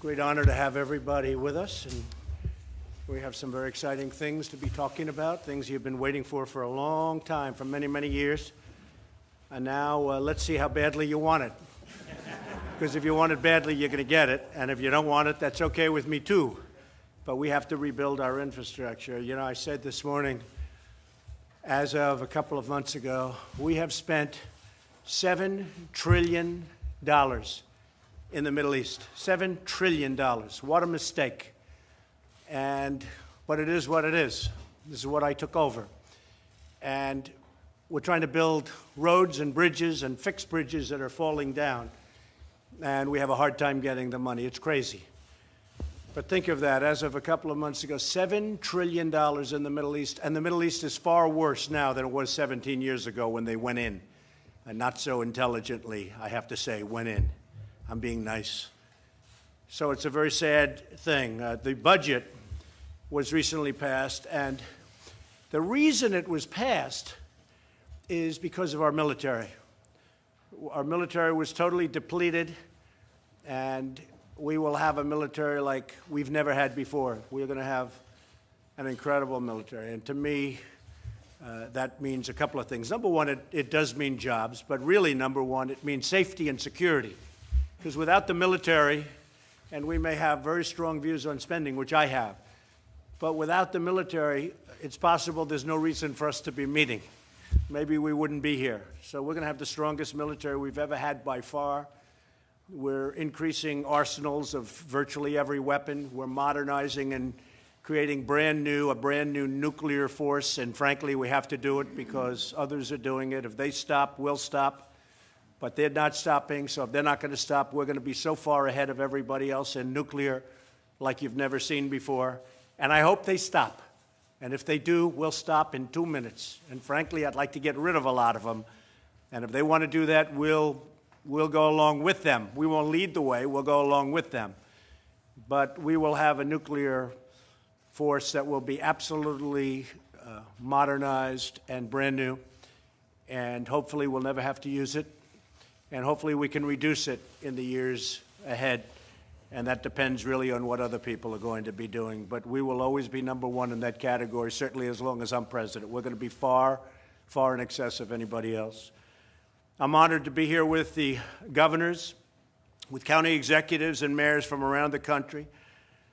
Great honor to have everybody with us, and we have some very exciting things to be talking about, things you've been waiting for a long time, for many, many years. And now let's see how badly you want it. Because if you want it badly, you're going to get it, and if you don't want it, that's okay with me too. But we have to rebuild our infrastructure. You know, I said this morning, as of a couple of months ago, we have spent $7 trillion in the Middle East. $7 trillion. What a mistake. But it is what it is. This is what I took over. And we're trying to build roads and bridges and fix bridges that are falling down. And we have a hard time getting the money. It's crazy. But think of that. As of a couple of months ago, $7 trillion in the Middle East. And the Middle East is far worse now than it was 17 years ago when they went in. And not so intelligently, I have to say, went in. I'm being nice. So it's a very sad thing. The budget was recently passed, and the reason it was passed is because of our military. Our military was totally depleted, and we will have a military like we've never had before. We're going to have an incredible military, and to me, that means a couple of things. Number one, it does mean jobs, but really, number one, it means safety and security. Because without the military, and we may have very strong views on spending, which I have, but without the military, it's possible there's no reason for us to be meeting. Maybe we wouldn't be here. So we're going to have the strongest military we've ever had by far. We're increasing arsenals of virtually every weapon. We're modernizing and creating a brand new nuclear force, and frankly, we have to do it because others are doing it. If they stop, we'll stop. But they're not stopping, so if they're not going to stop, we're going to be so far ahead of everybody else in nuclear like you've never seen before. And I hope they stop. And if they do, we'll stop in 2 minutes. And frankly, I'd like to get rid of a lot of them. And if they want to do that, we'll go along with them. We won't lead the way, we'll go along with them. But we will have a nuclear force that will be absolutely modernized and brand new. And hopefully we'll never have to use it. And hopefully we can reduce it in the years ahead. And that depends really on what other people are going to be doing. But we will always be number one in that category, certainly as long as I'm president. We're going to be far, far in excess of anybody else. I'm honored to be here with the governors, with county executives and mayors from around the country,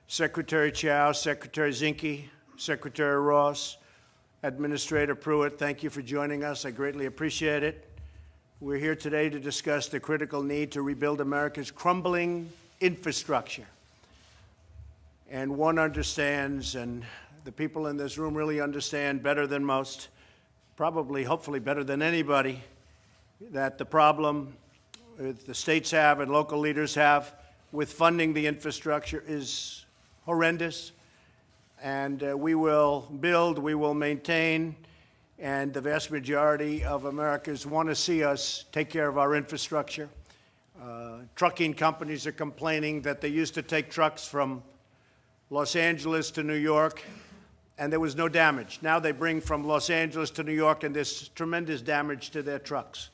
Secretary Chao, Secretary Zinke, Secretary Ross, Administrator Pruitt. Thank you for joining us. I greatly appreciate it. We're here today to discuss the critical need to rebuild America's crumbling infrastructure. And one understands, and the people in this room really understand better than most, probably, hopefully better than anybody, that the problem the states have and local leaders have with funding the infrastructure is horrendous. And we will build, we will maintain, and the vast majority of Americans want to see us take care of our infrastructure. Trucking companies are complaining that they used to take trucks from Los Angeles to New York, and there was no damage. Now they bring from Los Angeles to New York, and there's tremendous damage to their trucks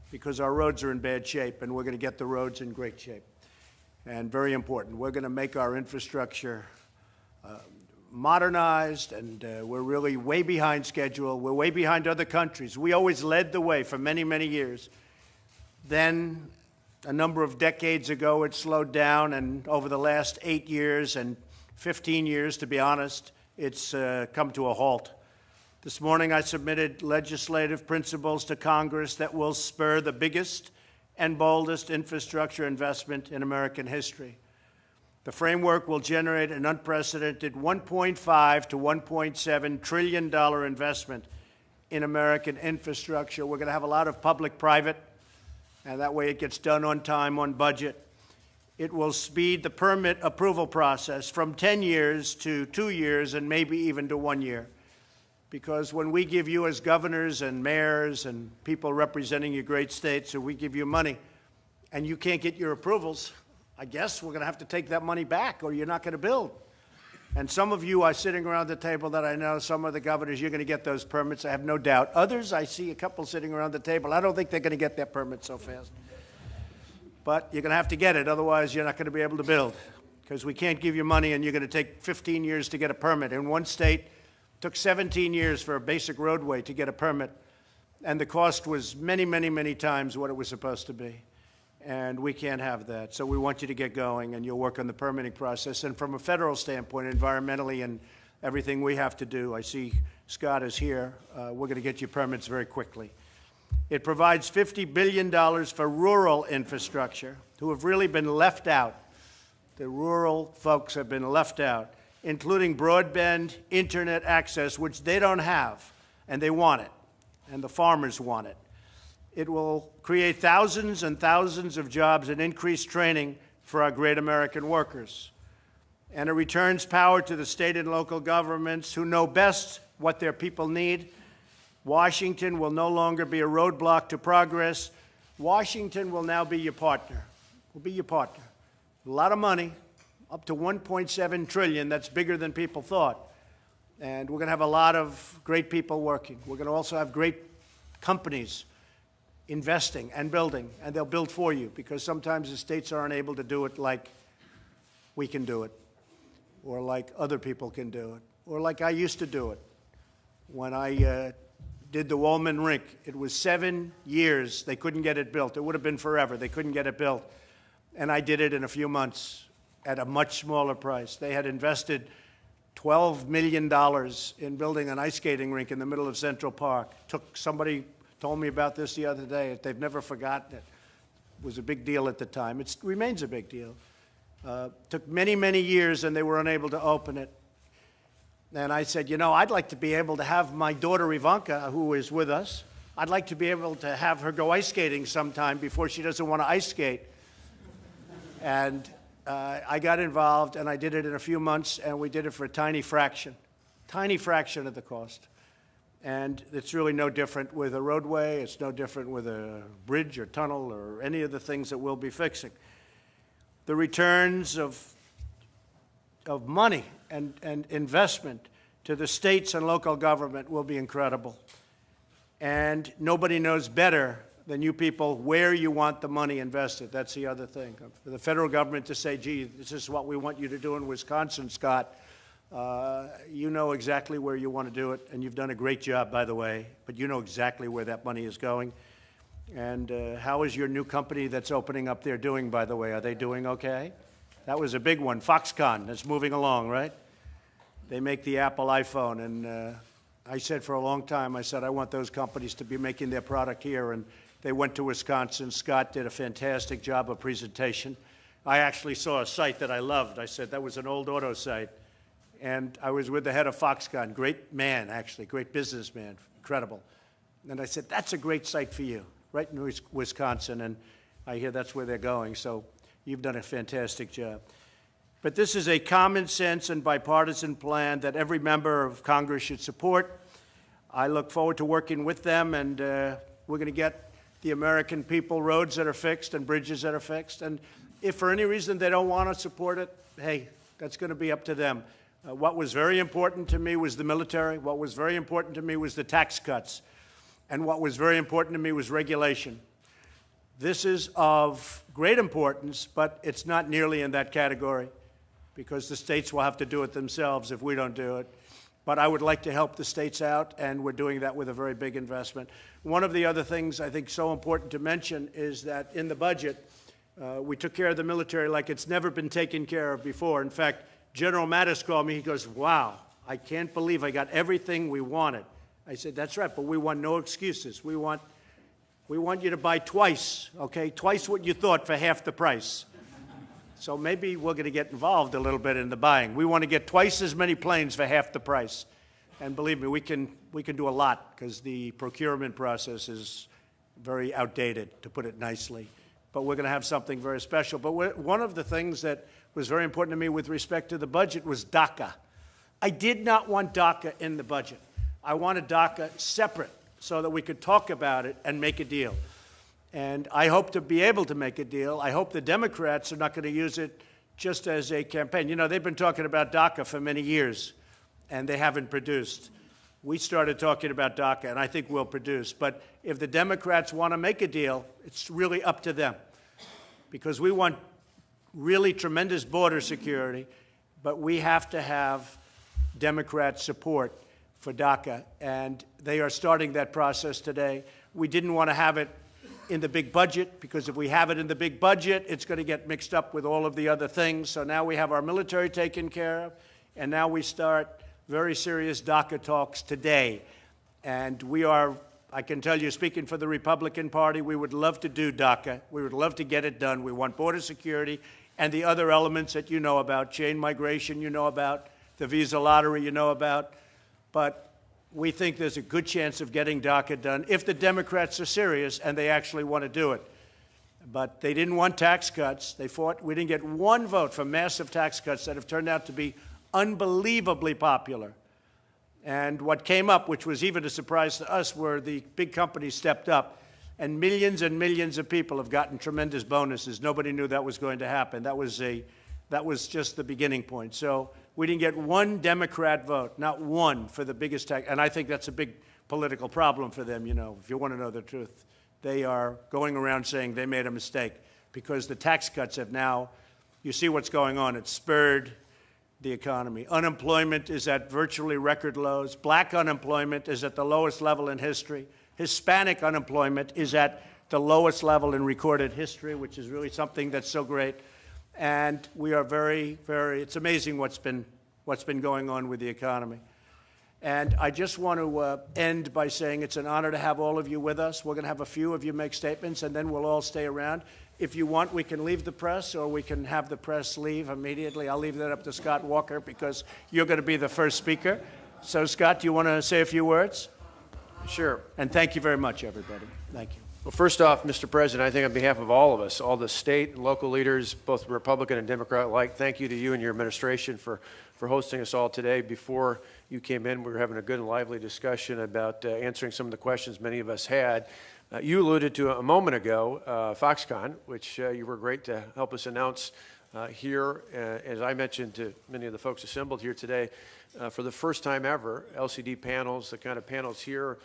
because our roads are in bad shape, and we're going to get the roads in great shape. And very important, we're going to make our infrastructure modernized, and we're really way behind schedule. We're way behind other countries. We always led the way for many, many years. Then, a number of decades ago, it slowed down, and over the last 8 years and 15 years, to be honest, it's come to a halt. This morning, I submitted legislative principles to Congress that will spur the biggest and boldest infrastructure investment in American history. The framework will generate an unprecedented $1.5 to $1.7 trillion investment in American infrastructure. We're going to have a lot of public-private, and that way it gets done on time, on budget. It will speed the permit approval process from 10 years to 2 years and maybe even to 1 year. Because when we give you as governors and mayors and people representing your great states, so we give you money and you can't get your approvals, I guess we're going to have to take that money back or you're not going to build. And some of you are sitting around the table that I know, some of the governors, you're going to get those permits, I have no doubt. Others, I see a couple sitting around the table, I don't think they're going to get their permits so fast. But you're going to have to get it, otherwise you're not going to be able to build. because we can't give you money and you're going to take 15 years to get a permit. In one state, it took 17 years for a basic roadway to get a permit, and the cost was many, many, many times what it was supposed to be. And we can't have that. So we want you to get going, and you'll work on the permitting process. And from a federal standpoint, environmentally and everything we have to do, I see Scott is here, we're going to get you permits very quickly. It provides $50 billion for rural infrastructure, who have really been left out. The rural folks have been left out, including broadband internet access, which they don't have, and they want it, and the farmers want it. It will create thousands and thousands of jobs and increase training for our great American workers. And it returns power to the state and local governments who know best what their people need. Washington will no longer be a roadblock to progress. Washington will now be your partner. Will be your partner. A lot of money, up to $1.7 trillion. That's bigger than people thought. And we're going to have a lot of great people working. We're going to also have great companies investing and building, and they'll build for you, because sometimes the states aren't able to do it like we can do it, or like other people can do it, or like I used to do it. When I did the Wollman Rink, it was 7 years. They couldn't get it built. It would have been forever. They couldn't get it built. And I did it in a few months at a much smaller price. They had invested $12 million in building an ice skating rink in the middle of Central Park. Somebody told me about this the other day. They've never forgotten it. It was a big deal at the time. It remains a big deal. Took many, many years, and they were unable to open it. And I said, you know, I'd like to be able to have my daughter Ivanka, who is with us, I'd like to be able to have her go ice skating sometime before she doesn't want to ice skate. And I got involved, and I did it in a few months, and we did it for a tiny fraction of the cost. And it's really no different with a roadway. It's no different with a bridge or tunnel or any of the things that we'll be fixing. The returns of money and investment to the states and local government will be incredible. And nobody knows better than you people where you want the money invested. That's the other thing. For the federal government to say, gee, this is what we want you to do in Wisconsin, Scott, you know exactly where you want to do it, and you've done a great job, by the way, but you know exactly where that money is going. And how is your new company that's opening up there doing, by the way? Are they doing okay? That was a big one. Foxconn is moving along, right? They make the Apple iPhone, and I said for a long time, I said, I want those companies to be making their product here, and they went to Wisconsin. Scott did a fantastic job of presentation. I actually saw a site that I loved. I said, that was an old auto site. And I was with the head of Foxconn, great man, actually, great businessman, incredible. And I said, that's a great site for you, right in Wisconsin, and I hear that's where they're going, so you've done a fantastic job. But this is a common sense and bipartisan plan that every member of Congress should support. I look forward to working with them, and we're going to get the American people roads that are fixed and bridges that are fixed. And if for any reason they don't want to support it, hey, that's going to be up to them. What was very important to me was the military. What was very important to me was the tax cuts. And what was very important to me was regulation. This is of great importance, but it's not nearly in that category, because the states will have to do it themselves if we don't do it. But I would like to help the states out, and we're doing that with a very big investment. One of the other things I think so important to mention is that in the budget, we took care of the military like it's never been taken care of before. In fact, General Mattis called me. He goes, wow, I can't believe I got everything we wanted. I said, that's right, but we want no excuses. We want you to buy twice, okay? Twice what you thought for half the price. So maybe we're going to get involved a little bit in the buying. We want to get twice as many planes for half the price. And believe me, we can do a lot, because the procurement process is very outdated, to put it nicely. But we're going to have something very special. But one of the things that was very important to me with respect to the budget was DACA. I did not want DACA in the budget. I wanted DACA separate so that we could talk about it and make a deal. And I hope to be able to make a deal. I hope the Democrats are not going to use it just as a campaign. You know, they've been talking about DACA for many years, and they haven't produced. We started talking about DACA, and I think we'll produce. But if the Democrats want to make a deal, it's really up to them, because we want really tremendous border security, but we have to have Democrat support for DACA, and they are starting that process today. We didn't want to have it in the big budget, because if we have it in the big budget, it's going to get mixed up with all of the other things. So now we have our military taken care of, and now we start very serious DACA talks today. And we are, I can tell you, speaking for the Republican Party, we would love to do DACA. We would love to get it done. We want border security and the other elements that you know about, chain migration you know about, the visa lottery you know about. But we think there's a good chance of getting DACA done if the Democrats are serious and they actually want to do it. But they didn't want tax cuts. They fought. We didn't get one vote for massive tax cuts that have turned out to be unbelievably popular. And what came up, which was even a surprise to us, were the big companies stepped up, and millions of people have gotten tremendous bonuses. Nobody knew that was going to happen. That was just the beginning point. So we didn't get one Democrat vote, not one, for the biggest tax. And I think that's a big political problem for them, you know, if you want to know the truth. They are going around saying they made a mistake because the tax cuts have now, you see what's going on. It's spurred the economy. Unemployment is at virtually record lows. Black unemployment is at the lowest level in history. Hispanic unemployment is at the lowest level in recorded history, which is really something that's so great. And we are it's amazing what's been going on with the economy. And I just want to end by saying it's an honor to have all of you with us. We're going to have a few of you make statements, and then we'll all stay around. If you want, we can leave the press, or we can have the press leave immediately. I'll leave that up to Scott Walker, because you're going to be the first speaker. So, Scott, do you want to say a few words? Sure. And thank you very much, everybody. Thank you. Well, first off, Mr. President, I think on behalf of all of us, all the state and local leaders, both Republican and Democrat alike, thank you to you and your administration for hosting us all today. Before you came in, we were having a good and lively discussion about answering some of the questions many of us had. You alluded to a moment ago, Foxconn, which you were great to help us announce here. As I mentioned to many of the folks assembled here today, for the first time ever, LCD panels, the kind of panels here,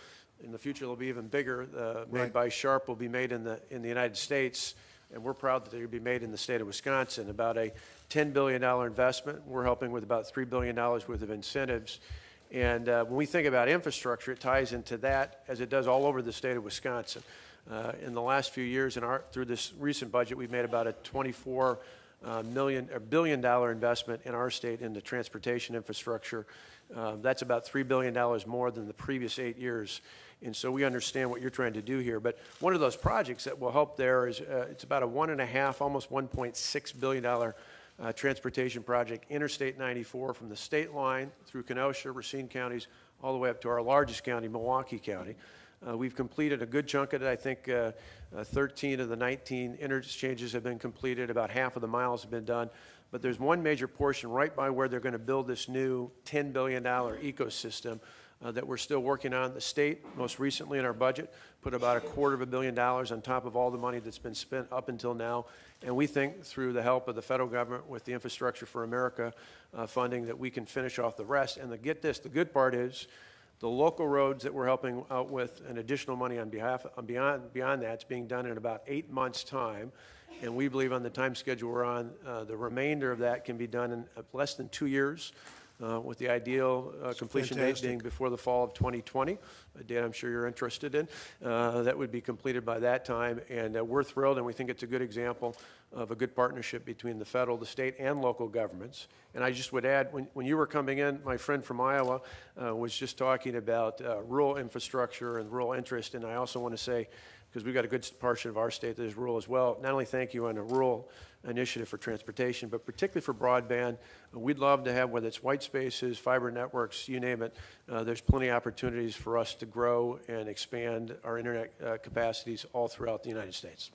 in the future they'll be even bigger, made by Sharp, will be made in the United States, and we're proud that they'll be made in the state of Wisconsin. About a $10 billion investment. We're helping with about $3 billion worth of incentives. And when we think about infrastructure, it ties into that as it does all over the state of Wisconsin. In the last few years, through this recent budget, we've made about a $24 billion investment in our state into transportation infrastructure. That's about $3 billion more than the previous 8 years. And so we understand what you're trying to do here. But one of those projects that will help there is it's about a $1.5, almost $1.6 billion transportation project, Interstate 94, from the state line through Kenosha, Racine counties, all the way up to our largest county, Milwaukee County. We've completed a good chunk of it. I think 13 of the 19 interchanges have been completed. About half of the miles have been done. But there's one major portion right by where they're going to build this new $10 billion ecosystem that we're still working on. The state, most recently in our budget, put about $250 million on top of all the money that's been spent up until now. And we think through the help of the federal government with the Infrastructure for America funding that we can finish off the rest. And get this, the good part is the local roads that we're helping out with an additional money beyond that's being done in about 8 months' time. And we believe on the time schedule we're on, the remainder of that can be done in less than 2 years. With the ideal completion date being before the fall of 2020, a date I'm sure you're interested in. That would be completed by that time, and we're thrilled, and we think it's a good example of a good partnership between the federal, the state, and local governments. And I just would add, when you were coming in, my friend from Iowa was just talking about rural infrastructure and rural interest, and I also want to say, because we've got a good portion of our state that is rural as well, not only thank you on a rural initiative for transportation, but particularly for broadband. We'd love to have, whether it's white spaces, fiber networks, you name it, there's plenty of opportunities for us to grow and expand our internet capacities all throughout the United States.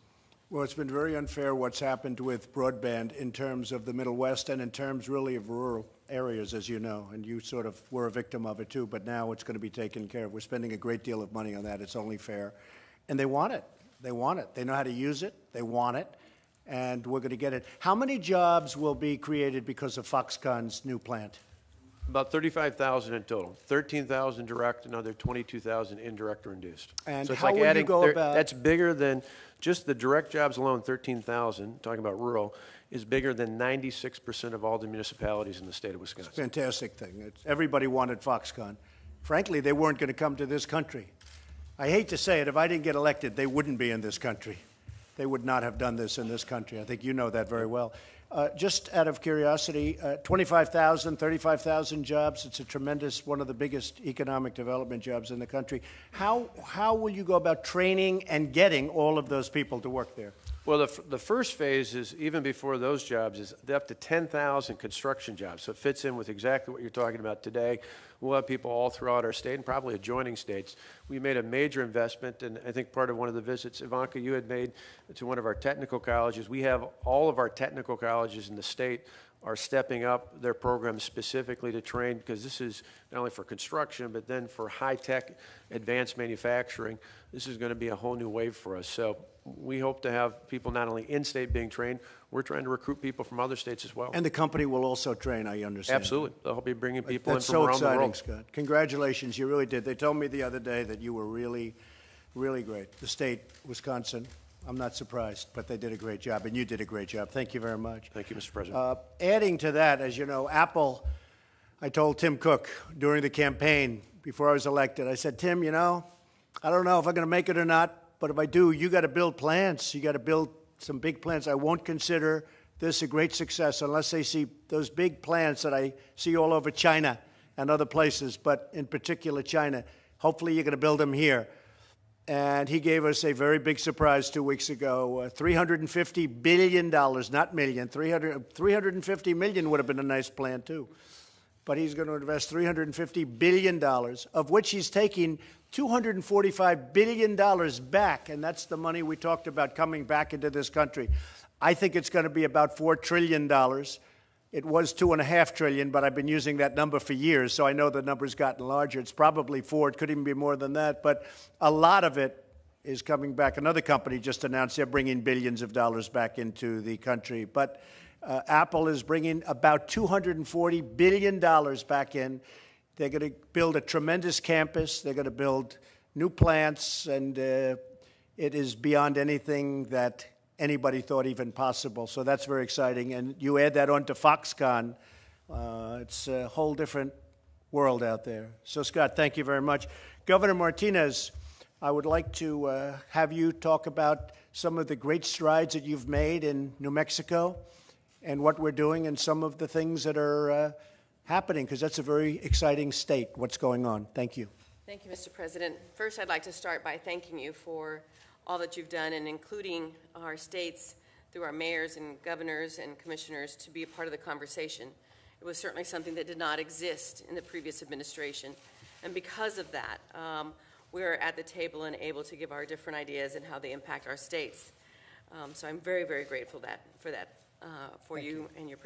Well, it's been very unfair what's happened with broadband in terms of the Middle West and in terms really of rural areas, as you know, and you sort of were a victim of it too, but now it's going to be taken care of. We're spending a great deal of money on that. It's only fair. And they want it. They want it. They know how to use it. They want it. And we're going to get it. How many jobs will be created because of Foxconn's new plant? About 35,000 in total, 13,000 direct, another 22,000 indirect or induced. And So it's how like will you adding, go about- that's bigger than, just the direct jobs alone, 13,000, talking about rural, is bigger than 96% of all the municipalities in the state of Wisconsin. Fantastic thing. Everybody wanted Foxconn. Frankly, they weren't going to come to this country. I hate to say it, if I didn't get elected, they wouldn't be in this country. They would not have done this in this country. I think you know that very well. Just out of curiosity, 25,000, 35,000 jobs. It's a tremendous, one of the biggest economic development jobs in the country. How will you go about training and getting all of those people to work there? Well, the first phase is, even before those jobs, is up to 10,000 construction jobs. So it fits in with exactly what you're talking about today. We'll have people all throughout our state and probably adjoining states. We made a major investment, and I think part of one of the visits, Ivanka, you had made to one of our technical colleges. We have all of our technical colleges in the state are stepping up their programs specifically to train, because this is not only for construction, but then for high-tech advanced manufacturing. This is going to be a whole new wave for us. So we hope to have people not only in-state being trained, we're trying to recruit people from other states as well. And the company will also train, I understand. Absolutely. They'll be bringing people That's in from so around the world. exciting, Scott. Congratulations, you really did. They told me the other day that you were really, really great. The state, Wisconsin, I'm not surprised, but they did a great job, and you did a great job. Thank you very much. Thank you, Mr. President. Adding to that, as you know, Apple, I told Tim Cook during the campaign before I was elected, I said, Tim, you know, I don't know if I'm going to make it or not, but if I do, you got to build plants. You got to build some big plants. I won't consider this a great success unless they see those big plants that I see all over China and other places, but in particular China. Hopefully you're going to build them here. And he gave us a very big surprise 2 weeks ago. $350 billion, not million. 350 million would have been a nice plan, too. But he's going to invest $350 billion, of which he's taking $245 billion back. And that's the money we talked about coming back into this country. I think it's going to be about $4 trillion. It was $2.5 trillion, but I've been using that number for years, so I know the number's gotten larger. It's probably 4. It could even be more than that, but a lot of it is coming back. Another company just announced they're bringing billions of dollars back into the country, but Apple is bringing about $240 billion back in. They're going to build a tremendous campus. They're going to build new plants, and it is beyond anything that anybody thought even possible. So that's very exciting. And you add that on to Foxconn, it's a whole different world out there. So, Scott, thank you very much. Governor Martinez, I would like to have you talk about some of the great strides that you've made in New Mexico and what we're doing and some of the things that are happening, because that's a very exciting state, what's going on. Thank you. Thank you, Mr. President. First, I'd like to start by thanking you for all that you've done, and including our states through our mayors and governors and commissioners to be a part of the conversation. It was certainly something that did not exist in the previous administration. And because of that, we're at the table and able to give our different ideas and how they impact our states. So I'm very, very grateful for that, for you and your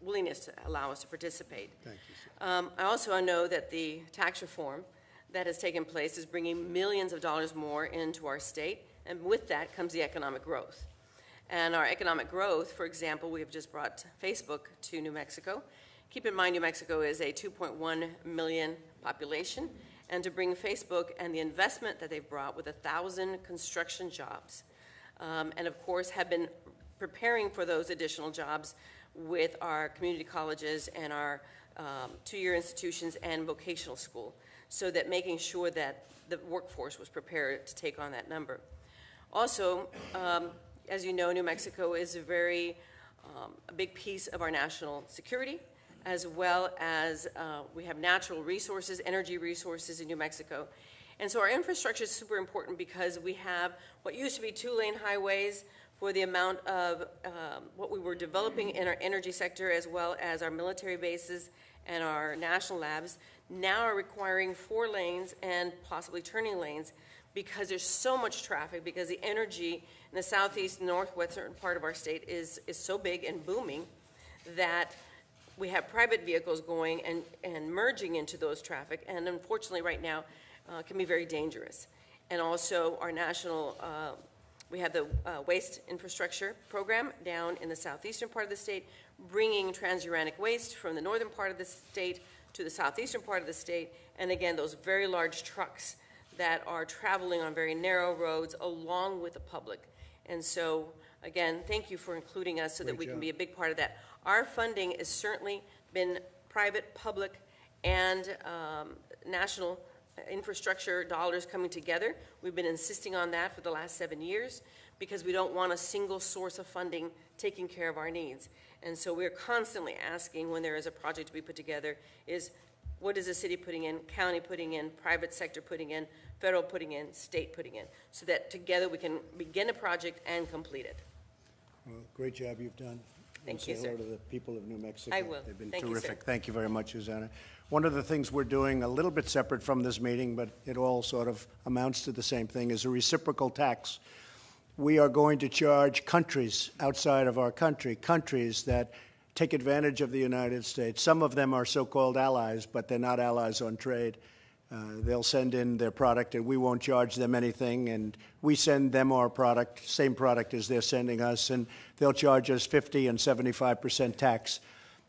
willingness to allow us to participate. Thank you, I also know that the tax reform that has taken place is bringing millions of dollars more into our state, and with that comes the economic growth. And our economic growth, for example, we have just brought Facebook to New Mexico. Keep in mind, New Mexico is a 2.1 million population, and to bring Facebook and the investment that they've brought with 1,000 construction jobs, and of course have been preparing for those additional jobs with our community colleges and our two-year institutions and vocational school, so that making sure that the workforce was prepared to take on that number. Also, as you know, New Mexico is a big piece of our national security, as well as we have natural resources, energy resources in New Mexico. And so our infrastructure is super important because we have what used to be 2-lane highways for the amount of what we were developing in our energy sector, as well as our military bases and our national labs, now are requiring 4 lanes and possibly turning lanes, because there's so much traffic, because the energy in the southeast and northwestern part of our state is so big and booming that we have private vehicles going and merging into those traffic, and unfortunately right now can be very dangerous. And also our national, we have the waste infrastructure program down in the southeastern part of the state, bringing transuranic waste from the northern part of the state to the southeastern part of the state, and again, those very large trucks that are traveling on very narrow roads along with the public. And so, again, thank you for including us so that we can be a big part of that. Our funding has certainly been private, public, and national infrastructure dollars coming together. We've been insisting on that for the last 7 years because we don't want a single source of funding taking care of our needs. And so we're constantly asking when there is a project to be put together is what is the city putting in, county putting in, private sector putting in, federal putting in, state putting in, so that together we can begin a project and complete it. Well, great job you've done. Thank you, Say sir. hello to the people of New Mexico. I will. They've been Thank you, sir. terrific. Thank you very much, Susanna. One of the things we're doing, a little bit separate from this meeting, but it all sort of amounts to the same thing, is a reciprocal tax. We are going to charge countries outside of our country, countries that take advantage of the United States. Some of them are so-called allies, but they're not allies on trade. They'll send in their product, and we won't charge them anything, and we send them our product, same product as they're sending us, and they'll charge us 50 and 75% tax,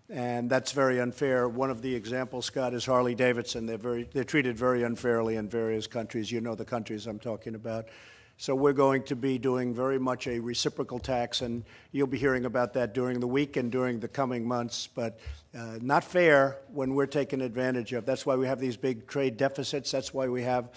and that's very unfair. One of the examples, Scott, is Harley-Davidson. They're treated very unfairly in various countries. You know the countries I'm talking about. So we're going to be doing very much a reciprocal tax, and you'll be hearing about that during the week and during the coming months, but not fair when we're taken advantage of. That's why we have these big trade deficits. That's why we have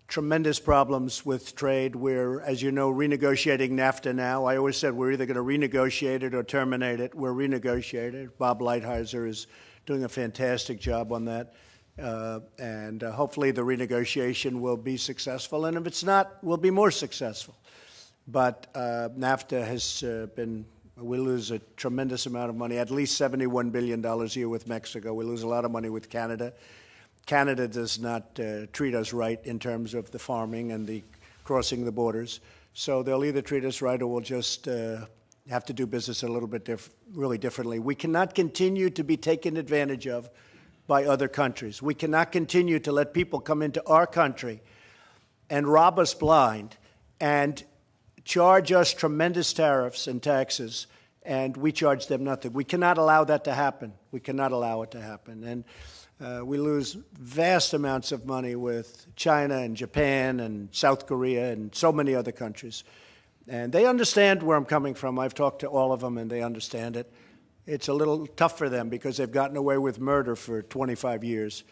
tremendous problems with trade. We're, as you know, renegotiating NAFTA now. I always said we're either going to renegotiate it or terminate it. We're renegotiating. Bob Lighthizer is doing a fantastic job on that. And hopefully the renegotiation will be successful, and if it's not, we'll be more successful. But NAFTA has we lose a tremendous amount of money, at least $71 billion a year with Mexico. We lose a lot of money with Canada. Canada does not treat us right in terms of the farming and the crossing the borders. So they'll either treat us right or we'll just have to do business a little bit really differently. We cannot continue to be taken advantage of by other countries. We cannot continue to let people come into our country and rob us blind and charge us tremendous tariffs and taxes, and we charge them nothing. We cannot allow that to happen. We cannot allow it to happen. And we lose vast amounts of money with China and Japan and South Korea and so many other countries. And they understand where I'm coming from. I've talked to all of them, and they understand it. It's a little tough for them because they've gotten away with murder for 25 years.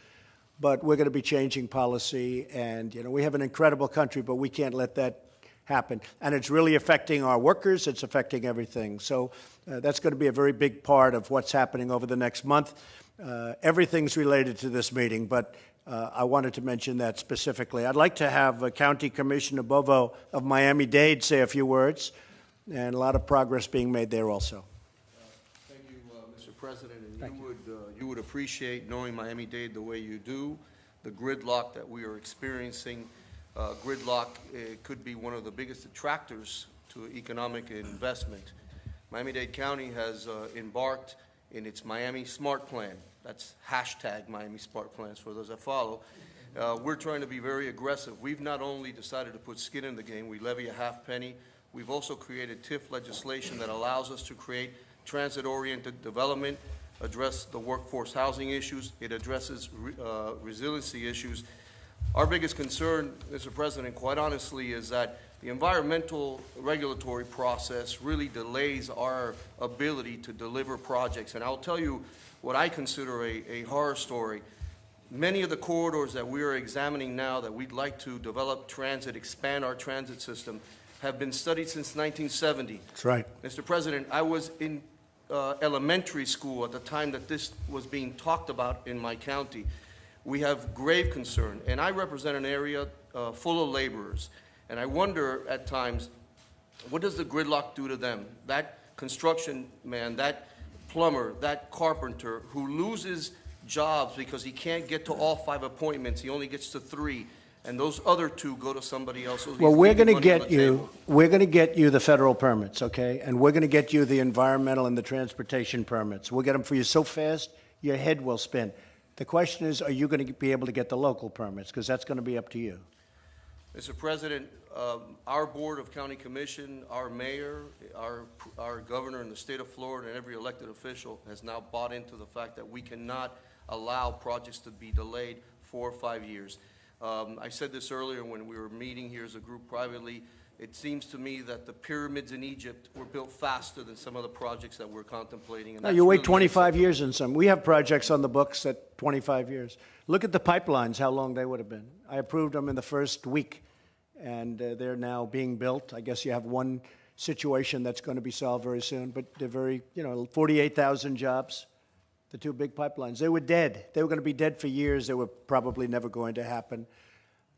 But we're going to be changing policy, and we have an incredible country, but we can't let that happen. And it's really affecting our workers. It's affecting everything. So that's going to be a very big part of what's happening over the next month. Everything's related to this meeting, but I wanted to mention that specifically. I'd like to have County Commissioner Bovo of Miami-Dade say a few words, and a lot of progress being made there also. President, and you would appreciate knowing Miami-Dade the way you do, the gridlock that we are experiencing. Gridlock could be one of the biggest attractors to economic investment. Miami-Dade County has embarked in its Miami Smart Plan. That's hashtag Miami Smart Plans for those that follow. We're trying to be very aggressive. We've not only decided to put skin in the game, we levy a half penny. We've also created TIF legislation that allows us to create transit-oriented development, address the workforce housing issues. It addresses resiliency issues. Our biggest concern, Mr. President, quite honestly, is that the environmental regulatory process really delays our ability to deliver projects. And I'll tell you what I consider a horror story. Many of the corridors that we are examining now that we'd like to develop transit, expand our transit system, have been studied since 1970. That's right. Mr. President, I was in elementary school at the time that this was being talked about in my county. We have grave concern, and I represent an area full of laborers, and I wonder at times, what does the gridlock do to them? That construction man, that plumber, that carpenter who loses jobs because he can't get to all 5 appointments, he only gets to 3, and those other 2 go to somebody else. So well, we're going to get you the federal permits, okay? And we're going to get you the environmental and the transportation permits. We'll get them for you so fast, your head will spin. The question is, are you going to be able to get the local permits? Because that's going to be up to you. Mr. President, our Board of County Commission, our mayor, our governor in the state of Florida, and every elected official has now bought into the fact that we cannot allow projects to be delayed 4 or 5 years. I said this earlier when we were meeting here as a group privately. It seems to me that the pyramids in Egypt were built faster than some of the projects that we're contemplating. And No, that's you wait really 25 years in some. We have projects on the books at 25 years. Look at the pipelines, how long they would have been. I approved them in the first week, and they're now being built. I guess you have one situation that's going to be solved very soon, but they're very, 48,000 jobs, the 2 big pipelines. They were dead. They were going to be dead for years. They were probably never going to happen.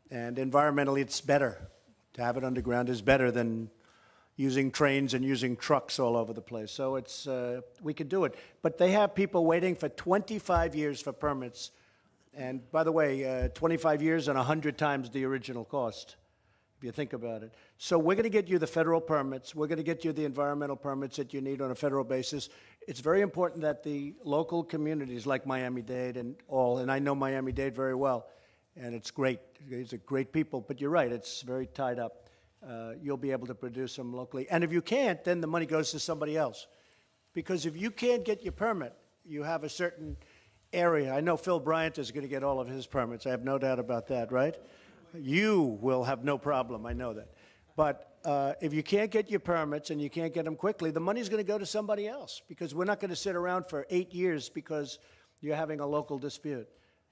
And environmentally, it's better. To have it underground is better than using trains and using trucks all over the place. So it's, we could do it. But they have people waiting for 25 years for permits. And by the way, 25 years and 100 times the original cost, if you think about it. So we're going to get you the federal permits. We're going to get you the environmental permits that you need on a federal basis. It's very important that the local communities like Miami-Dade and I know Miami-Dade very well, and it's great. These are great people, but you're right, it's very tied up. You'll be able to produce them locally. And if you can't, then the money goes to somebody else. Because if you can't get your permit, you have a certain area. I know Phil Bryant is going to get all of his permits. I have no doubt about that, right? You will have no problem, I know that. But if you can't get your permits and you can't get them quickly, the money's going to go to somebody else because we're not going to sit around for 8 years because you're having a local dispute.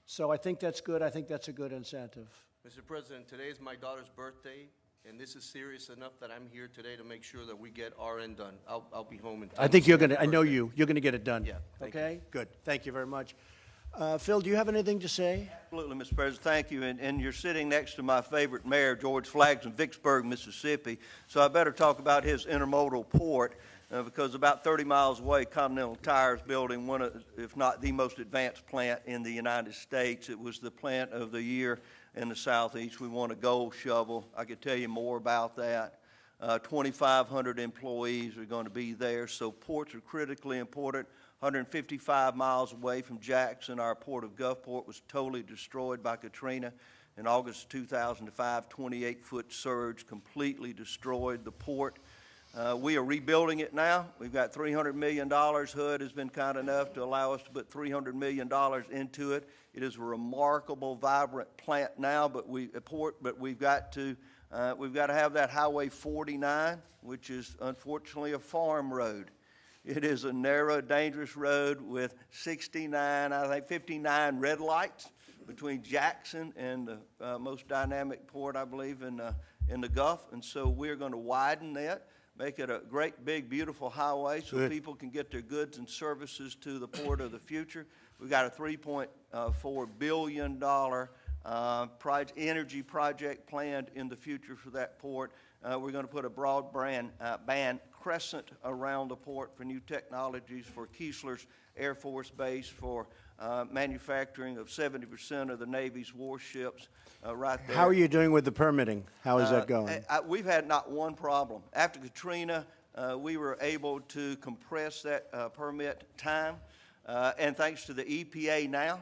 So I think that's good. I think that's a good incentive. Mr. President, today is my daughter's birthday, and this is serious enough that I'm here today to make sure that we get our end done. I'll be home in time. I think you're going to to, I know you're going to get it done. Yeah, thank you. Okay, good. Thank you very much. Phil, do you have anything to say? Absolutely, Mr. President. Thank you. And you're sitting next to my favorite mayor, George Flaggs, in Vicksburg, Mississippi. So I better talk about his intermodal port. Because about 30 miles away, Continental Tire is building one of, if not the most advanced plant in the United States. It was the plant of the year in the Southeast. We won a gold shovel. I could tell you more about that. 2,500 employees are going to be there. So ports are critically important. 155 miles away from Jackson, our port of Gulfport was totally destroyed by Katrina. In August 2005, 28-foot surge completely destroyed the port. We are rebuilding it now. We've got $300 million. HUD has been kind enough to allow us to put $300 million into it. It is a remarkable, vibrant plant now, but we've got to have that Highway 49, which is unfortunately a farm road. It is a narrow, dangerous road with 59 red lights between Jackson and the most dynamic port, I believe, in the Gulf. And so we're going to widen that, make it a great, big, beautiful highway so people can get their goods and services to the port of the future. We've got a $3.4 billion energy project planned in the future for that port. We're going to put a broadband crescent around the port for new technologies for Keesler's Air Force Base for manufacturing of 70% of the Navy's warships right there. How are you doing with the permitting? How is that going? We've had not one problem. After Katrina, we were able to compress that permit time, and thanks to the EPA now,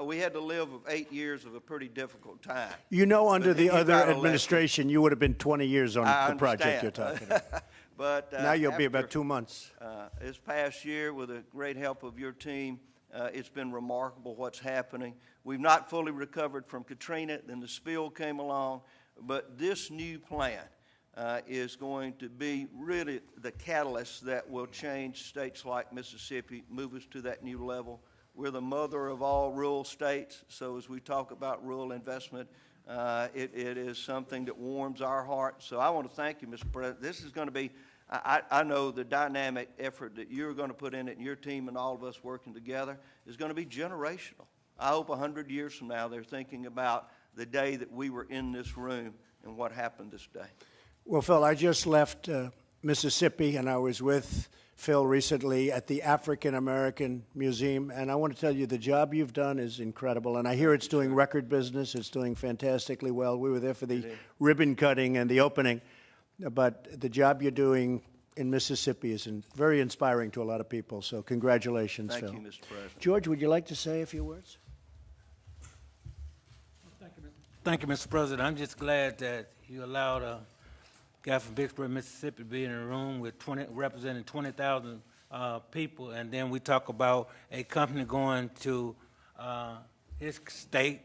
we had to live with 8 years of a pretty difficult time. You know, under the other got a administration, you would have been 20 years on the project you're talking about. But Now you'll be about 2 months. This past year, with the great help of your team, it's been remarkable what's happening. We've not fully recovered from Katrina, then the spill came along, but this new plant is going to be really the catalyst that will change states like Mississippi, move us to that new level. We're the mother of all rural states, so as we talk about rural investment, it is something that warms our heart. So I want to thank you, Mr. President. This is going to be, I know the dynamic effort that you're going to put in it, and your team and all of us working together is going to be generational. I hope 100 years from now they're thinking about the day that we were in this room and what happened this day. Well, Phil, I just left Mississippi, and I was with Phil recently at the African American Museum, and I want to tell you the job you've done is incredible, and I hear it's doing record business. It's doing fantastically well. We were there for the ribbon cutting and the opening, but the job you're doing in Mississippi is very inspiring to a lot of people, so congratulations, Phil. Thank you, Mr. President. George, would you like to say a few words? Thank you, Mr. President. I'm just glad that you allowed a guy from Vicksburg, Mississippi to be in a room with representing 20,000 people, and then we talk about a company going to his state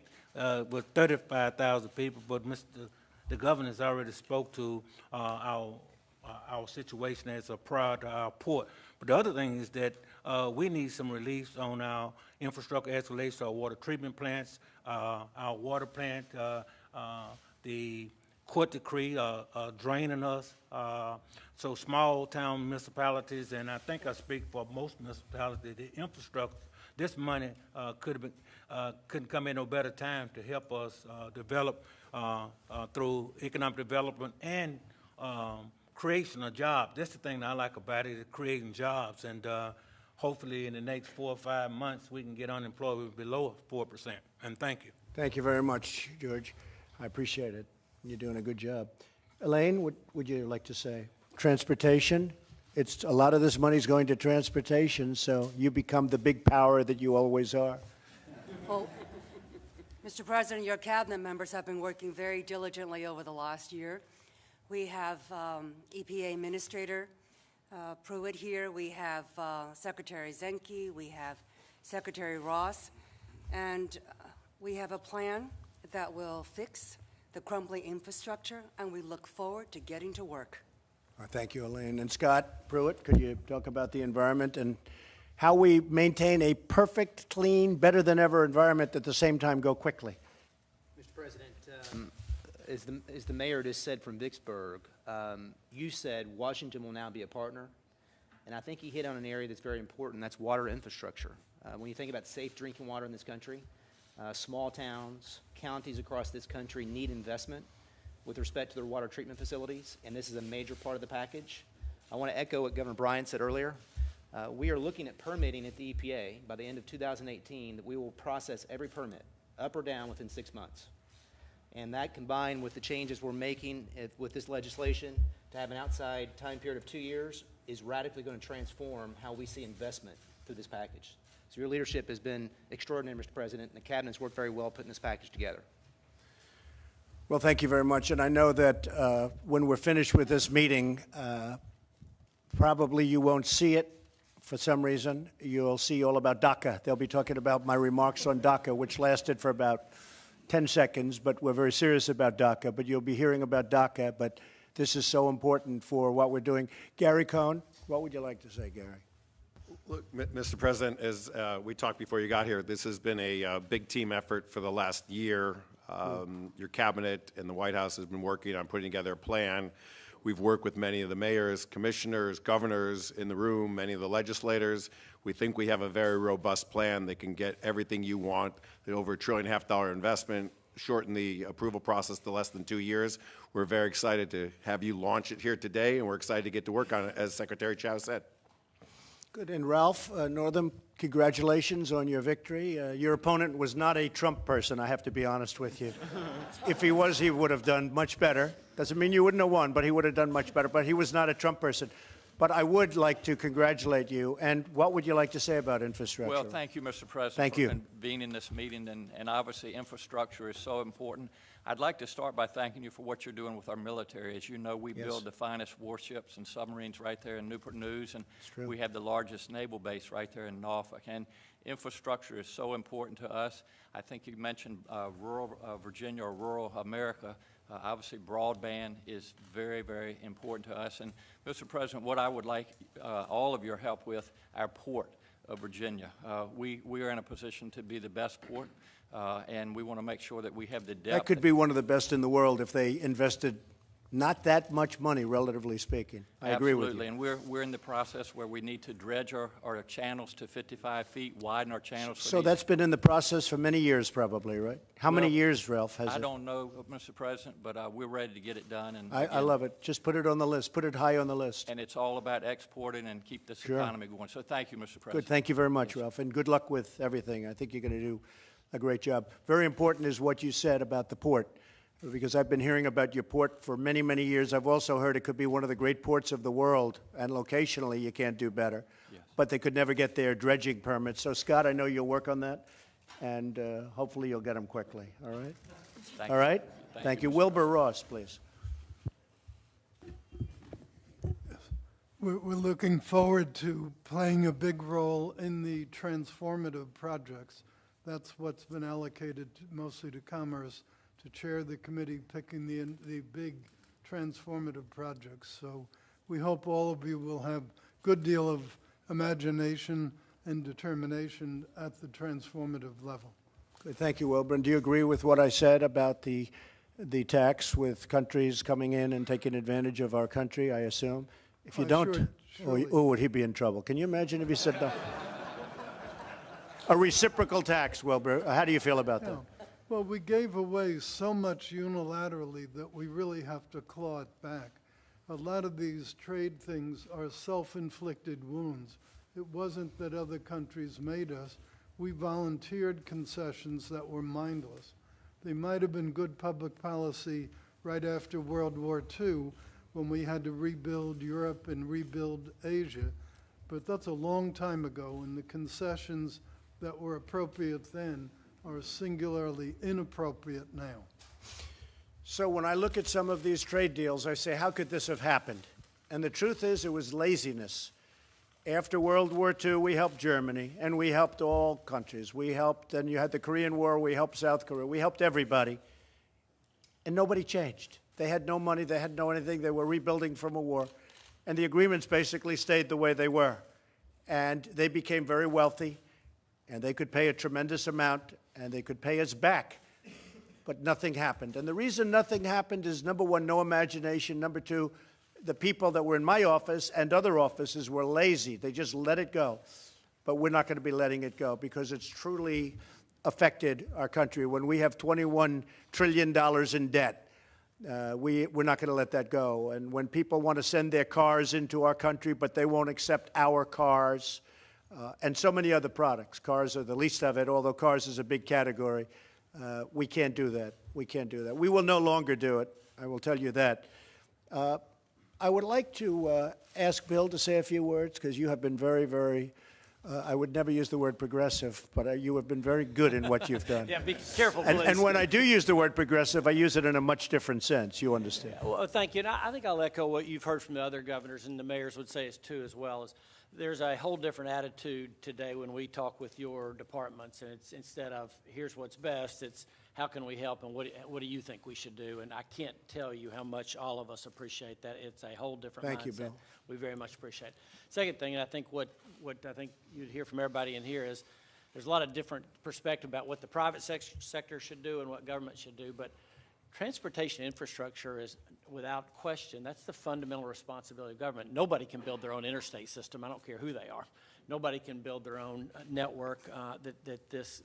with 35,000 people, but the governor's already spoke to our situation as a prior to our port. But the other thing is that we need some relief on our infrastructure as it relates to our water treatment plants, our water plant, the court decree draining us. So small town municipalities, and I think I speak for most municipalities, the infrastructure, this money couldn't come in no better time to help us develop through economic development and creation of jobs. That's the thing that I like about it, is creating jobs. And hopefully in the next 4 or 5 months, we can get unemployment below 4%. And thank you. Thank you very much, George. I appreciate it. You're doing a good job. Elaine, what would you like to say? Transportation? A lot of this money is going to transportation, so you become the big power that you always are. Well, Mr. President, your cabinet members have been working very diligently over the last year. We have EPA Administrator Pruitt here. We have Secretary Zenke. We have Secretary Ross. And we have a plan that will fix the crumbling infrastructure, and we look forward to getting to work. Thank you, Elaine. And Scott Pruitt, could you talk about the environment and how we maintain a perfect, clean, better than ever environment at the same time go quickly? Mr. President, as the mayor just said from Vicksburg, you said Washington will now be a partner, and I think he hit on an area that's very important. That's water infrastructure. When you think about safe drinking water in this country, small towns, counties across this country need investment with respect to their water treatment facilities, and this is a major part of the package. I want to echo what Governor Bryant said earlier. We are looking at permitting at the EPA by the end of 2018 that we will process every permit, up or down, within 6 months. And that, combined with the changes we're making with this legislation to have an outside time period of 2 years, is radically going to transform how we see investment through this package. So your leadership has been extraordinary, Mr. President, and the Cabinet's worked very well putting this package together. Well, thank you very much. And I know that when we're finished with this meeting, probably you won't see it for some reason. You'll see all about DACA. They'll be talking about my remarks on DACA, which lasted for about 10 seconds, but we're very serious about DACA. But you'll be hearing about DACA, but this is so important for what we're doing. Gary Cohn, what would you like to say, Gary? Look, Mr. President, as we talked before you got here, this has been a big team effort for the last year. Your cabinet and the White House has been working on putting together a plan. We've worked with many of the mayors, commissioners, governors in the room, many of the legislators. We think we have a very robust plan that can get everything you want, the over $1.5 trillion investment, shorten the approval process to less than 2 years. We're very excited to have you launch it here today, and we're excited to get to work on it, as Secretary Chao said. Good. And Ralph Northam, congratulations on your victory. Your opponent was not a Trump person, I have to be honest with you. If he was, he would have done much better. Doesn't mean you wouldn't have won, but he would have done much better. But he was not a Trump person. But I would like to congratulate you. And what would you like to say about infrastructure? Well, thank you, Mr. President, Thank you. for being in this meeting. And obviously, infrastructure is so important. I'd like to start by thanking you for what you're doing with our military. As you know, we build the finest warships and submarines right there in Newport News, and we have the largest naval base right there in Norfolk. And infrastructure is so important to us. I think you mentioned rural Virginia or rural America. Obviously, broadband is very, very important to us. And, Mr. President, what I would like all of your help with, our port of Virginia. We are in a position to be the best port, and we want to make sure that we have the depth. That could be one of the best in the world if they invested not that much money, relatively speaking. I agree with you. Absolutely, and we're in the process where we need to dredge our channels to 55 feet, widen our channels. So that's been in the process for many years probably, right? How many years, Ralph, has it? I don't know, Mr. President, but we're ready to get it done. And I love it. Just put it on the list. Put it high on the list. And it's all about exporting and keep this economy going. So thank you, Mr. President. Good. Thank you very much, Ralph, and good luck with everything. I think you're going to do a great job. Very important is what you said about the port, because I've been hearing about your port for many, many years. I've also heard it could be one of the great ports of the world, and locationally you can't do better. Yes. But they could never get their dredging permits. So, Scott, I know you'll work on that, and hopefully you'll get them quickly, all right? All right? Thank you. Wilbur Ross, please. We're looking forward to playing a big role in the transformative projects. That's what's been allocated mostly to Commerce, to chair the committee picking the big transformative projects. So we hope all of you will have a good deal of imagination and determination at the transformative level. Good. Thank you, Wilbur. And do you agree with what I said about the tax with countries coming in and taking advantage of our country, I assume? If you don't, surely. oh, would he be in trouble? Can you imagine if he said no? A reciprocal tax, Wilbur. How do you feel about that? Yeah. Well, we gave away so much unilaterally that we really have to claw it back. A lot of these trade things are self-inflicted wounds. It wasn't that other countries made us. We volunteered concessions that were mindless. They might have been good public policy right after World War II, when we had to rebuild Europe and rebuild Asia, but that's a long time ago, and the concessions that were appropriate then are singularly inappropriate now. So when I look at some of these trade deals, I say, how could this have happened? And the truth is, it was laziness. After World War II, we helped Germany, and we helped all countries. We helped, and you had the Korean War, we helped South Korea, we helped everybody, and nobody changed. They had no money, they had no anything, they were rebuilding from a war, and the agreements basically stayed the way they were. And they became very wealthy, and they could pay a tremendous amount, and they could pay us back, but nothing happened. And the reason nothing happened is, number one, no imagination. Number two, the people that were in my office and other offices were lazy. They just let it go. But we're not going to be letting it go because it's truly affected our country. When we have $21 trillion in debt, we're not going to let that go. And when people want to send their cars into our country, but they won't accept our cars, and so many other products. Cars are the least of it, although cars is a big category. We can't do that. We can't do that. We will no longer do it. I will tell you that. I would like to ask Bill to say a few words, because you have been very, very, I would never use the word progressive, but you have been very good in what you've done. Yeah, be careful, please. And when I do use the word progressive, I use it in a much different sense. You understand. Well, thank you. And I think I'll echo what you've heard from the other governors, and the mayors would say it too as well. Is there's a whole different attitude today when we talk with your departments, and it's instead of here's what's best, it's how can we help and what do you think we should do? And I can't tell you how much all of us appreciate that. It's a whole different mindset. Thank you, Bill. We very much appreciate it. Second thing, and I think what I think you'd hear from everybody in here is there's a lot of different perspective about what the private sector should do and what government should do, but transportation infrastructure is, without question, that's the fundamental responsibility of government. Nobody can build their own interstate system. I don't care who they are. Nobody can build their own network that this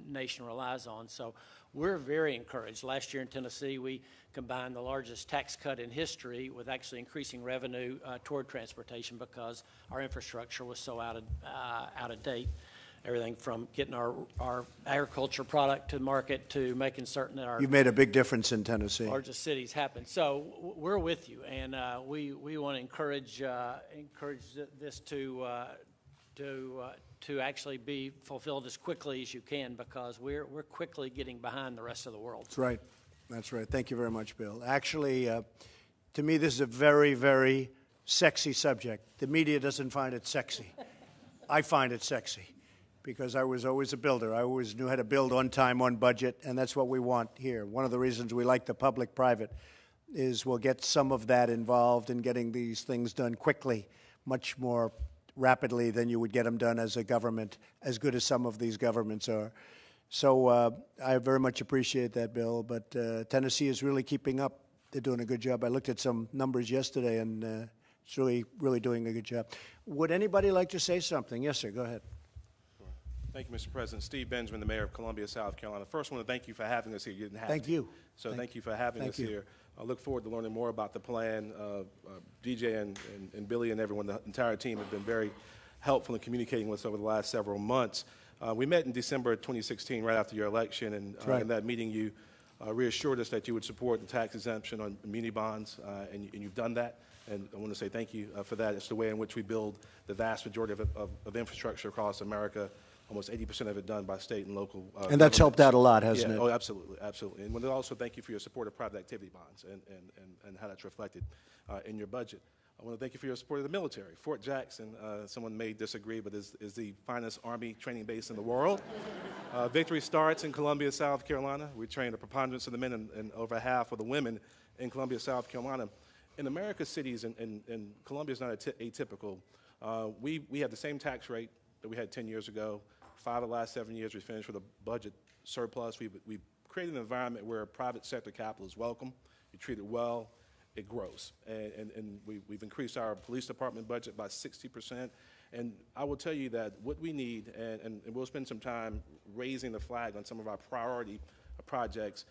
nation relies on. So we're very encouraged. Last year in Tennessee, we combined the largest tax cut in history with actually increasing revenue toward transportation because our infrastructure was so out of date. Everything from getting our agriculture product to market to making certain that our You've made a big difference in Tennessee. largest cities happen. So we're with you, and we want to encourage this to actually be fulfilled as quickly as you can, because we're quickly getting behind the rest of the world. That's right. That's right. Thank you very much, Bill. Actually, to me, this is a very, very sexy subject. The media doesn't find it sexy. I find it sexy, because I was always a builder. I always knew how to build on time, on budget, and that's what we want here. One of the reasons we like the public-private is we'll get some of that involved in getting these things done quickly, much more rapidly than you would get them done as a government, as good as some of these governments are. So I very much appreciate that, Bill, but Tennessee is really keeping up. They're doing a good job. I looked at some numbers yesterday, and it's really doing a good job. Would anybody like to say something? Yes, sir, go ahead. Thank you, Mr. President. Steve Benjamin, the mayor of Columbia, South Carolina. First, I want to thank you for having us here. You didn't have Thank to. you. So thank you for having us here. I look forward to learning more about the plan. DJ and Billy and everyone, the entire team have been very helpful in communicating with us over the last several months. We met in December 2016, right after your election, and in that meeting you reassured us that you would support the tax exemption on muni bonds, and you've done that. And I want to say thank you for that. It's the way in which we build the vast majority of infrastructure across America. almost 80% of it done by state and local And that's helped governments. out a lot, hasn't Yeah, it? oh, absolutely, absolutely. And also thank you for your support of private activity bonds and how that's reflected in your budget. I want to thank you for your support of the military. Fort Jackson, someone may disagree, but is the finest Army training base in the world. Victory starts in Columbia, South Carolina. We train a preponderance of the men and over half of the women in Columbia, South Carolina. In America's cities, and Columbia is not atypical, we have the same tax rate that we had 10 years ago. 5 of the last 7 years, we finished with a budget surplus. We've created an environment where private sector capital is welcome. You treat it well, it grows. And we've increased our police department budget by 60%. And I will tell you that what we need, and we'll spend some time raising the flag on some of our priority projects.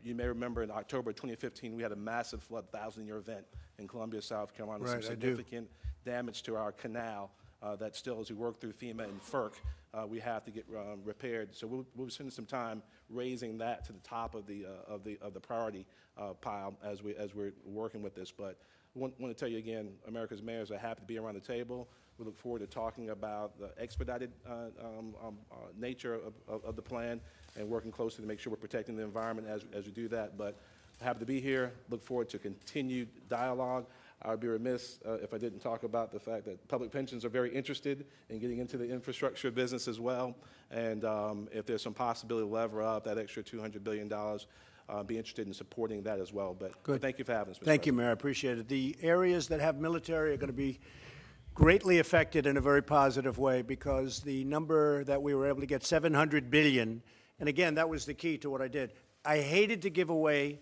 You may remember in October 2015, we had a massive flood, 1,000-year event in Columbia, South Carolina. Right, Some I do. significant damage to our canal that still, as we work through FEMA and FERC, we have to get repaired. So we'll spend some time raising that to the top of the priority pile as we're working with this. But I want to tell you again, America's mayors are happy to be around the table. We look forward to talking about the expedited nature of the plan and working closely to make sure we're protecting the environment as we do that. But happy to be here. Look forward to continued dialogue. I would be remiss if I didn't talk about the fact that public pensions are very interested in getting into the infrastructure business as well. And if there's some possibility to lever up that extra $200 billion, be interested in supporting that as well. But thank you for having us, Mr. Thank you, President. Mayor. I appreciate it. The areas that have military are going to be greatly affected in a very positive way because the number that we were able to get, $700 billion, and again, that was the key to what I did. I hated to give away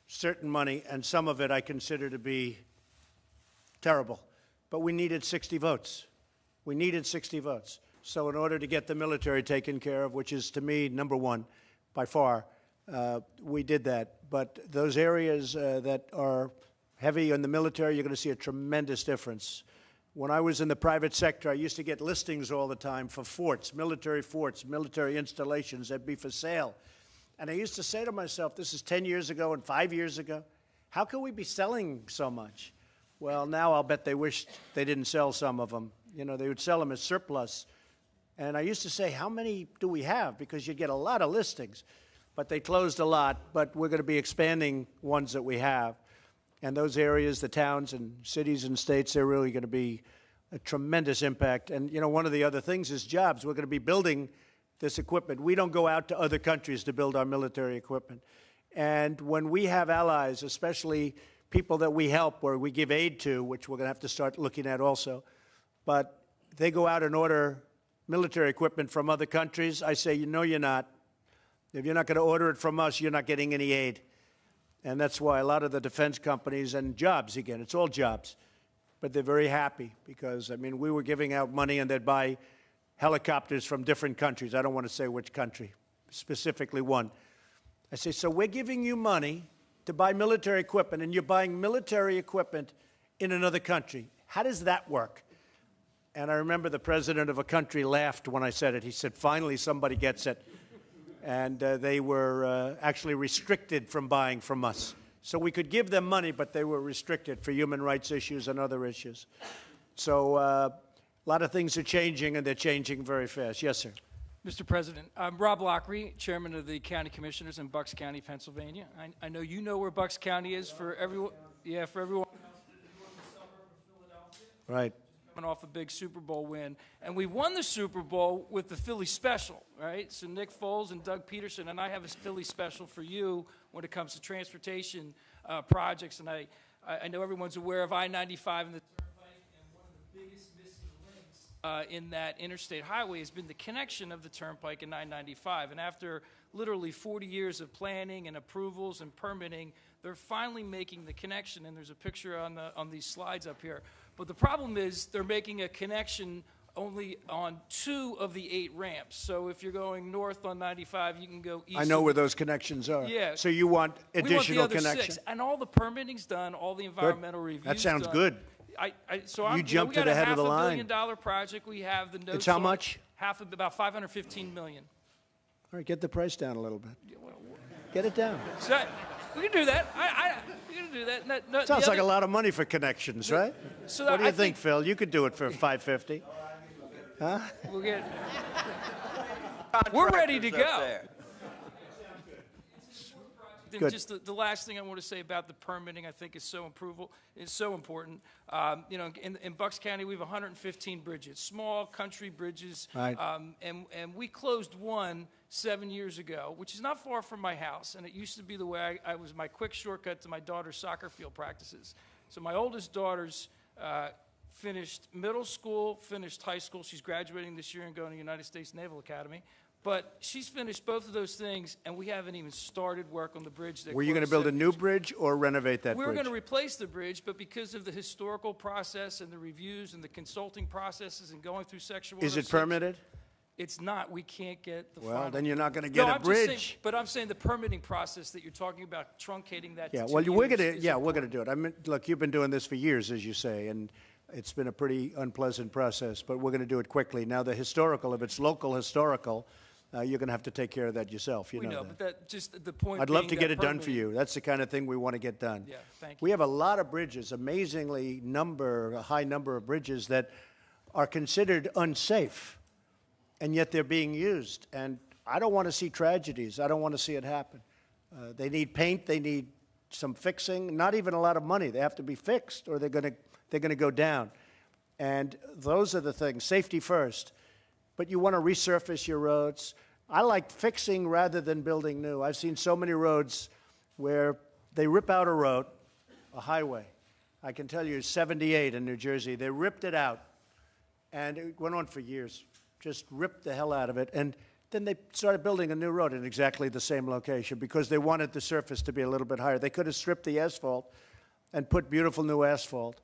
certain money, and some of it I consider to be terrible. But we needed 60 votes. We needed 60 votes. So in order to get the military taken care of, which is to me number one by far, we did that. But those areas that are heavy on the military, you're going to see a tremendous difference. When I was in the private sector, I used to get listings all the time for forts, military installations that'd be for sale. And I used to say to myself, this is 10 years ago and 5 years ago, how can we be selling so much? Well, now I'll bet they wished they didn't sell some of them. You know, they would sell them as surplus. And I used to say, how many do we have? Because you get a lot of listings. But they closed a lot, but we're going to be expanding ones that we have. And those areas, the towns and cities and states, they're really going to be a tremendous impact. And, you know, one of the other things is jobs. We're going to be building this equipment. We don't go out to other countries to build our military equipment. And when we have allies, especially people that we help or we give aid to, which we're going to have to start looking at also, but they go out and order military equipment from other countries, I say, no, you're not. If you're not going to order it from us, you're not getting any aid. And that's why a lot of the defense companies and jobs, again, it's all jobs, but they're very happy because, I mean, we were giving out money and they'd buy helicopters from different countries. I don't want to say which country, specifically one. I say, so we're giving you money to buy military equipment, and you're buying military equipment in another country. How does that work? And I remember the president of a country laughed when I said it. He said, finally, somebody gets it. And they were actually restricted from buying from us. So we could give them money, but they were restricted for human rights issues and other issues. So a lot of things are changing, and they're changing very fast. Yes, sir. Mr. President, I'm Rob Lockery, Chairman of the County Commissioners in Bucks County, Pennsylvania. I know you know where Bucks County is for everyone. Yeah, for everyone. Right. Coming off a big Super Bowl win, and we won the Super Bowl with the Philly Special, right? So Nick Foles and Doug Peterson, and I have a Philly Special for you when it comes to transportation projects. And I know everyone's aware of I-95 and the Turnpike, and one of the biggest missing links in that interstate highway has been the connection of the Turnpike and I-95. And after literally 40 years of planning and approvals and permitting, they're finally making the connection. And there's a picture on these slides up here. But the problem is they're making a connection only on 2 of the 8 ramps. So if you're going north on 95, you can go east. I know where those connections are. Yeah. So you want additional we want the other connection? 6, and all the permitting's done, all the environmental reviews That sounds done. good. You jumped to the head of the line. We got a $500 million project. We have the notes. It's how on much? about $515 million. All right, get the price down a little bit. Get it down. So we can do that. We can do that. Sounds like a lot of money for connections, right? So What do you I think, Phil? You could do it for $550. We'll get, we're ready to Contractors up go. there. Then Good. just the last thing I want to say about the permitting, I think is so important. You know, in Bucks County, we have 115 bridges, small country bridges. Right. And we closed one 7 years ago, which is not far from my house. And it used to be the way I was my quick shortcut to my daughter's soccer field practices. So my oldest daughter's finished middle school, finished high school. She's graduating this year and going to United States Naval Academy. But she's finished both of those things, and we haven't even started work on the bridge that Were you going to closed build a 7 new years ago. bridge or renovate that We bridge? were going to replace the bridge, but because of the historical process and the reviews and the consulting processes and going through Section 106. Is it permitted? It's not. We can't get the Well, final. then you're not gonna No, get a I'm just saying- bridge. But I'm saying the permitting process that you're talking about, truncating that to Yeah, 2 well, we're years going to, is yeah, we're important. going to do it. I mean, look, you've been doing this for years, as you say, and it's been a pretty unpleasant process, but we're going to do it quickly. Now, the historical, if it's local historical, you're going to have to take care of that yourself, you We know know, that. but that, just the point I'd love being to that get it done for permitting- you. That's the kind of thing we want to get done. Yeah, thank We you. have a lot of bridges, amazingly a high number of bridges that are considered unsafe, and yet they're being used. And I don't want to see tragedies. I don't want to see it happen. They need paint. They need some fixing. Not even a lot of money. They have to be fixed, or they're going to go down. And those are the things. Safety first. But you want to resurface your roads. I like fixing rather than building new. I've seen so many roads where they rip out a road, a highway. I can tell you 78 in New Jersey. They ripped it out, and it went on for years. Just ripped the hell out of it. And then they started building a new road in exactly the same location because they wanted the surface to be a little bit higher. They could have stripped the asphalt and put beautiful new asphalt.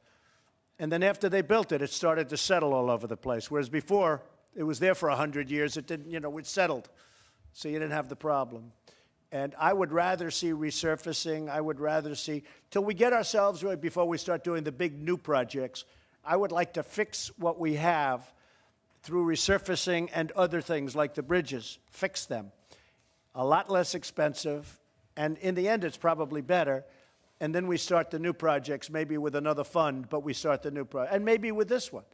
And then after they built it, it started to settle all over the place. Whereas before, it was there for 100 years. It didn't, it settled. So you didn't have the problem. And I would rather see resurfacing. I would rather see, till we get ourselves right before we start doing the big new projects, I would like to fix what we have through resurfacing and other things like the bridges. Fix them. A lot less expensive. And in the end, it's probably better. And then we start the new projects, maybe with another fund, but we start the new project. And maybe with this one.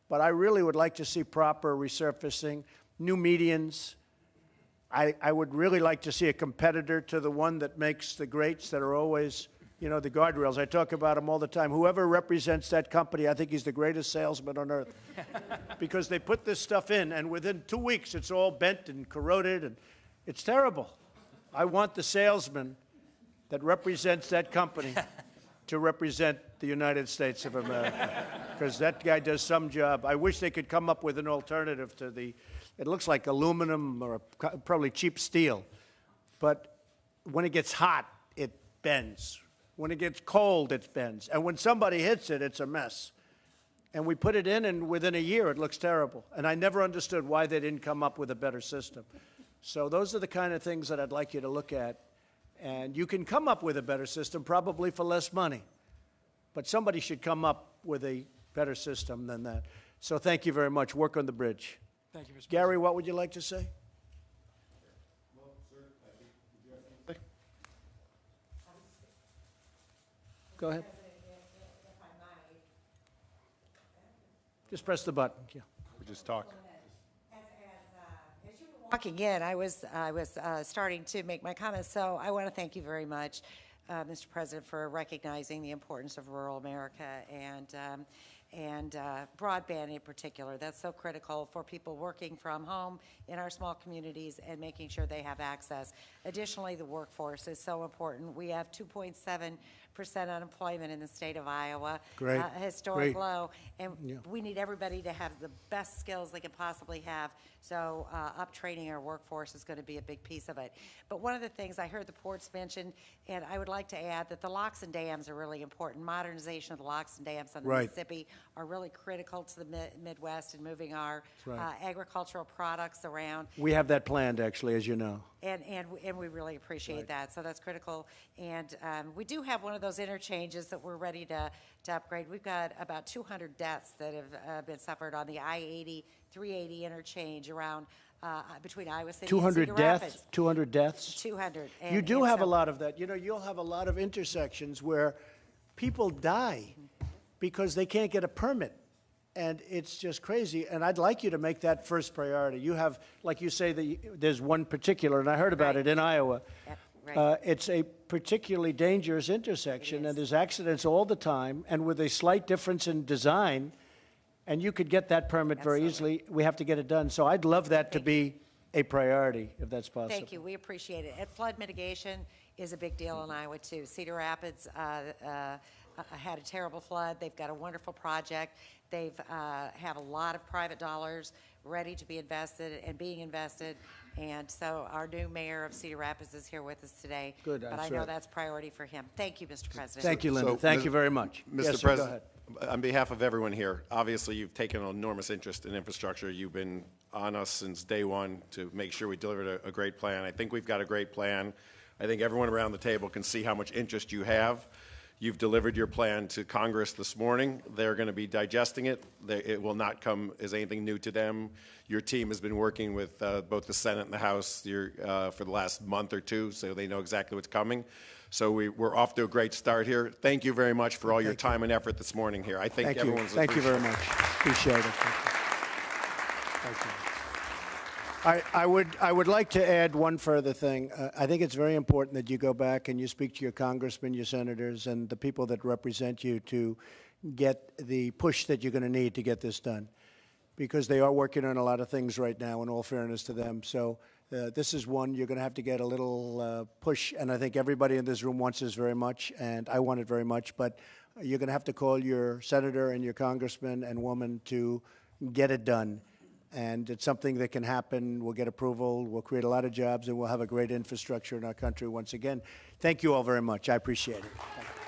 But I really would like to see proper resurfacing, new medians. I would really like to see a competitor to the one that makes the grates that are always, the guardrails. I talk about them all the time. Whoever represents that company, I think he's the greatest salesman on earth. Because they put this stuff in, and within 2 weeks, it's all bent and corroded, and it's terrible. I want the salesman that represents that company to represent the United States of America, because that guy does some job. I wish they could come up with an alternative to it looks like aluminum or probably cheap steel, but when it gets hot, it bends. When it gets cold, it bends. And when somebody hits it, it's a mess. And we put it in, and within a year, it looks terrible. And I never understood why they didn't come up with a better system. So those are the kind of things that I'd like you to look at. And you can come up with a better system, probably for less money. But somebody should come up with a better system than that. So thank you very much. Work on the bridge. Thank you, Mr. Gary, what would you like to say? Go ahead. Just press the button. Yeah. We just talk. Walking in, I was starting to make my comments, so I want to thank you very much, Mr. President, for recognizing the importance of rural America and broadband in particular. That's so critical for people working from home in our small communities and making sure they have access. Additionally, the workforce is so important. We have 2.7% unemployment in the state of Iowa, Great. a historic Great. low, and Yeah. we need everybody to have the best skills they can possibly have. So up-training our workforce is going to be a big piece of it. But one of the things I heard the ports mention, and I would like to add that the locks and dams are really important. Modernization of the locks and dams on the Right. Mississippi are really critical to the Midwest and moving our right. agricultural products around. We have that planned, actually, as you know. And we really appreciate Right. that, so that's critical. And we do have one of those interchanges that we're ready to upgrade. We've got about 200 deaths that have been suffered on the I-80, 380 interchange around between Iowa City and 200 Cedar deaths? Rapids. 200 deaths? 200. You do have a lot of that. You'll have a lot of intersections where people die because they can't get a permit. and it's just crazy. And I'd like you to make that first priority. You have, like you say, there's one particular, and I heard about it in Iowa. Yep, right. It's a particularly dangerous intersection, and there's accidents all the time, and with a slight difference in design, and you could get that permit very easily. We have to get it done. So I'd love that to be a priority, if that's possible. Thank you. We appreciate it. And flood mitigation is a big deal in Iowa, too. Cedar Rapids had a terrible flood. They've got a wonderful project. They've have a lot of private dollars ready to be invested and being invested. And so our new mayor of Cedar Rapids is here with us today. Good, But that's I know right. that's priority for him. Thank you, Mr. President. Thank you, Linda. So, Thank you very much. Mr. Yes, sir, go President, ahead. on behalf of everyone here, obviously you've taken an enormous interest in infrastructure. You've been on us since day one to make sure we delivered a great plan. I think we've got a great plan. I think everyone around the table can see how much interest you have. You've delivered your plan to Congress this morning. They're going to be digesting it. It will not come as anything new to them. Your team has been working with both the Senate and the House for the last month or two, so they know exactly what's coming. So we're off to a great start here. Thank you very much for all your time and effort this morning here. I think Thank you. everyone's Thank you very appreciated much. Appreciate it. Thank you. I would like to add one further thing. I think it's very important that you go back and you speak to your congressmen, your senators, and the people that represent you to get the push that you're going to need to get this done, because they are working on a lot of things right now, in all fairness to them. So this is one you're going to have to get a little push, and I think everybody in this room wants this very much, and I want it very much, but you're going to have to call your senator and your congressman and woman to get it done. And it's something that can happen. We'll get approval. We'll create a lot of jobs, and we'll have a great infrastructure in our country once again. Thank you all very much. I appreciate it.